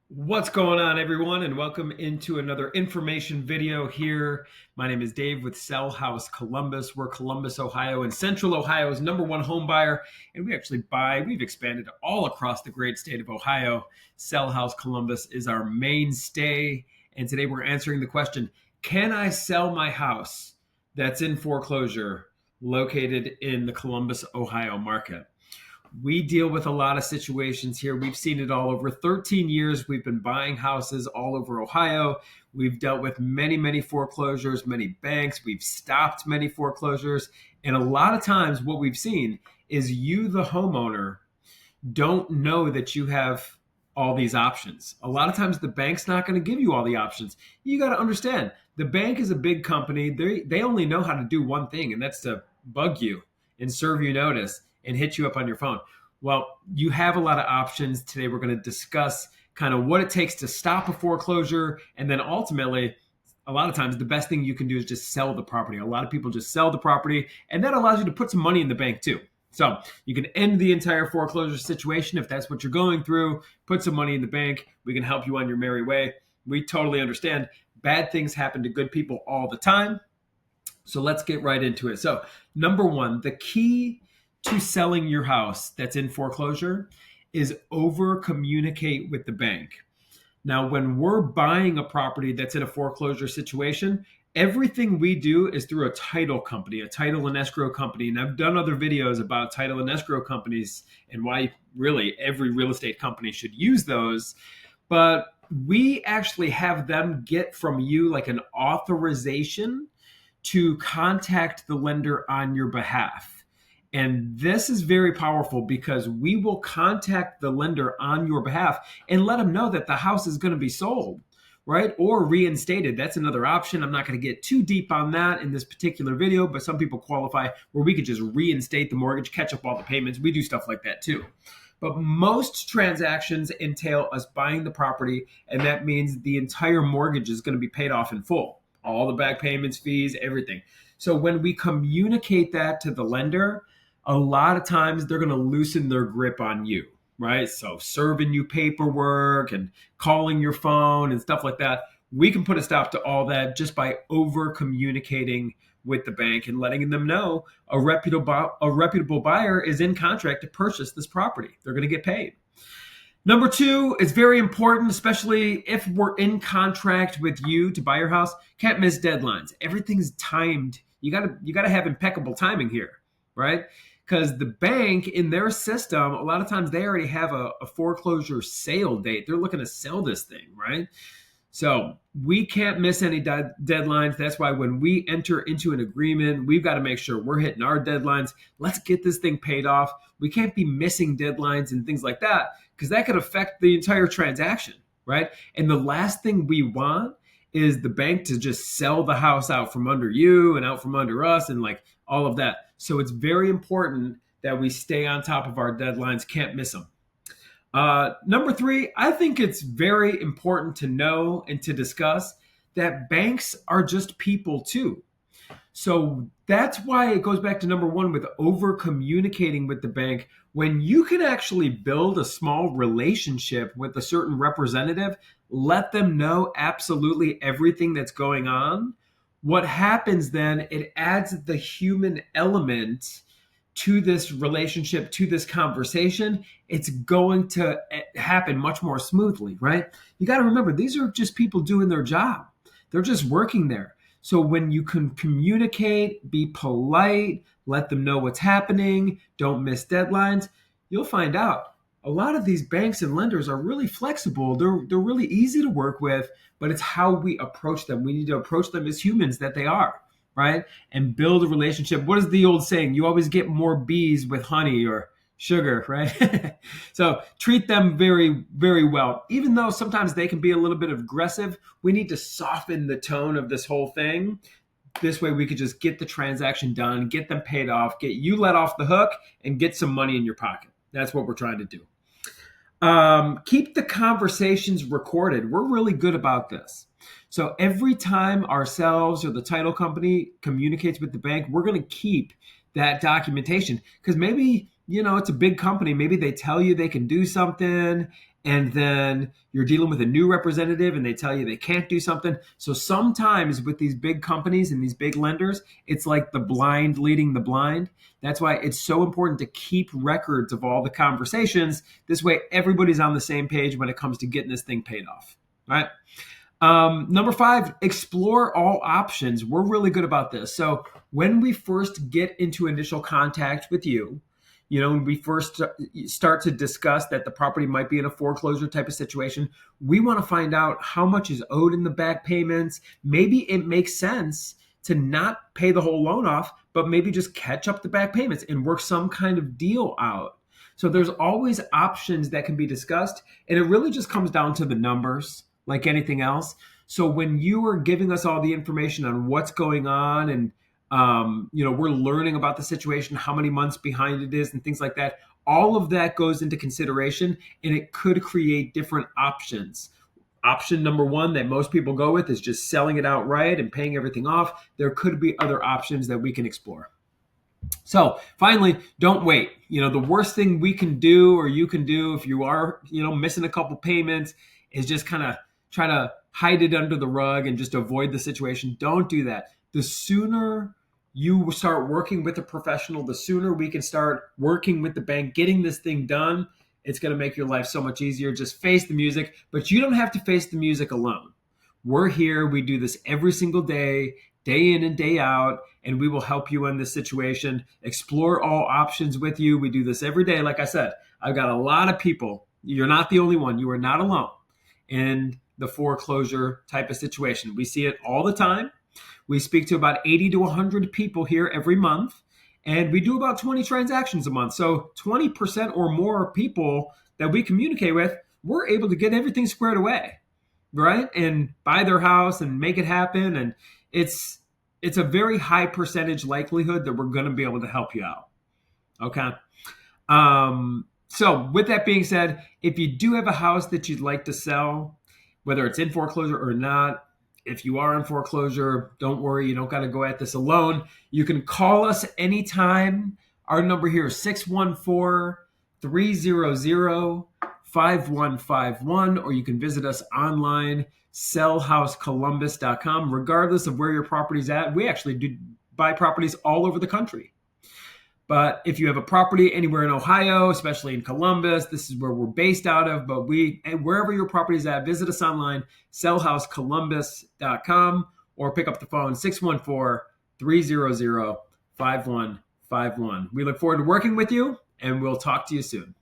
What's going on, everyone, and welcome into another information video here. My name is Dave with Sell House Columbus. We're Columbus, Ohio, and Central Ohio's #1 home buyer, and we've expanded all across the great state of Ohio. Sell House Columbus is our mainstay, and today we're answering the question, can I sell my house that's in foreclosure located in the Columbus, Ohio market? We deal with a lot of situations here. We've seen it all over 13 years. We've been buying houses all over Ohio. We've dealt with many, many foreclosures, many banks. We've stopped many foreclosures. And a lot of times what we've seen is you, the homeowner, don't know that you have all these options. A lot of times the bank's not going to give you all the options. You got to understand, the bank is a big company. They only know how to do one thing, and that's to bug you and serve you notice and hit you up on your phone. Well, you have a lot of options. Today we're going to discuss kind of what it takes to stop a foreclosure, and then ultimately, a lot of times the best thing you can do is just sell the property. A lot of people just sell the property, and that allows you to put some money in the bank too. So you can end the entire foreclosure situation if that's what you're going through, put some money in the bank. We can help you on your merry way. We totally understand bad things happen to good people all the time. So let's get right into it. So number one, the key to selling your house that's in foreclosure is over communicate with the bank. Now, when we're buying a property that's in a foreclosure situation, everything we do is through a title company, a title and escrow company. And I've done other videos about title and escrow companies and why really every real estate company should use those. But we actually have them get from you like an authorization to contact the lender on your behalf. And this is very powerful because we will contact the lender on your behalf and let them know that the house is going to be sold, right? Or reinstated. That's another option. I'm not going to get too deep on that in this particular video, but some people qualify where we could just reinstate the mortgage, catch up all the payments. We do stuff like that too. But most transactions entail us buying the property, and that means the entire mortgage is going to be paid off in full. All the back payments, fees, everything. So when we communicate that to the lender, a lot of times they're going to loosen their grip on you, right? So serving you paperwork and calling your phone and stuff like that. We can put a stop to all that just by over communicating with the bank and letting them know a reputable buyer is in contract to purchase this property. They're going to get paid. Number two, it's very important, especially if we're in contract with you to buy your house, can't miss deadlines. Everything's timed. You gotta have impeccable timing here, right? Because the bank in their system, a lot of times they already have a foreclosure sale date. They're looking to sell this thing, right? So we can't miss any deadlines. That's why when we enter into an agreement, we've got to make sure we're hitting our deadlines. Let's get this thing paid off. We can't be missing deadlines and things like that because that could affect the entire transaction, right? And the last thing we want is the bank to just sell the house out from under you and out from under us and like all of that. So it's very important that we stay on top of our deadlines, can't miss them. Number three, I think it's very important to know and to discuss that banks are just people too. So that's why it goes back to number one with over communicating with the bank. When you can actually build a small relationship with a certain representative, let them know absolutely everything that's going on. What happens then, it adds the human element to this relationship, to this conversation. It's going to happen much more smoothly, right? You got to remember, these are just people doing their job. They're just working there. So when you can communicate, be polite, let them know what's happening, don't miss deadlines, you'll find out a lot of these banks and lenders are really flexible. They're really easy to work with, but it's how we approach them. We need to approach them as humans that they are, right? And build a relationship. What is the old saying? You always get more bees with honey or sugar, right? So treat them very, very well. Even though sometimes they can be a little bit aggressive, we need to soften the tone of this whole thing. This way we could just get the transaction done, get them paid off, get you let off the hook, and get some money in your pocket. That's what we're trying to do. Keep the conversations recorded. We're really good about this. So every time ourselves or the title company communicates with the bank, we're going to keep that documentation because maybe, it's a big company. Maybe they tell you they can do something and then you're dealing with a new representative and they tell you they can't do something. So sometimes with these big companies and these big lenders, it's like the blind leading the blind. That's why it's so important to keep records of all the conversations. This way, everybody's on the same page when it comes to getting this thing paid off. All right. Number 5, explore all options. We're really good about this. So when we first get into initial contact with you, when we first start to discuss that the property might be in a foreclosure type of situation, we want to find out how much is owed in the back payments. Maybe it makes sense to not pay the whole loan off, but maybe just catch up the back payments and work some kind of deal out. So there's always options that can be discussed, and it really just comes down to the numbers like anything else. So when you are giving us all the information on what's going on and we're learning about the situation, how many months behind it is and things like that, all of that goes into consideration, and it could create different options. Option number 1 that most people go with is just selling it outright and paying everything off. There could be other options that we can explore. So finally, don't wait. The worst thing we can do or you can do if you are, missing a couple payments is just kind of try to hide it under the rug and just avoid the situation. Don't do that. The sooner you start working with a professional, the sooner we can start working with the bank, getting this thing done. It's going to make your life so much easier. Just face the music, but you don't have to face the music alone. We're here. We do this every single day in and day out, and we will help you in this situation, explore all options with you. We do this every day. Like I said, I've got a lot of people. You're not the only one. You are not alone in the foreclosure type of situation. We see it all the time. We speak to about 80 to 100 people here every month, and we do about 20 transactions a month. So 20% or more people that we communicate with, we're able to get everything squared away, right? And buy their house and make it happen. And it's a very high percentage likelihood that we're going to be able to help you out. Okay. So with that being said, if you do have a house that you'd like to sell, whether it's in foreclosure or not, if you are in foreclosure, don't worry. You don't got to go at this alone. You can call us anytime. Our number here is 614-300-5151, or you can visit us online, sellhousecolumbus.com. Regardless of where your property's at, we actually do buy properties all over the country. But if you have a property anywhere in Ohio, especially in Columbus, this is where we're based out of. But wherever your property is at, visit us online, sellhousecolumbus.com, or pick up the phone, 614-300-5151. We look forward to working with you, and we'll talk to you soon.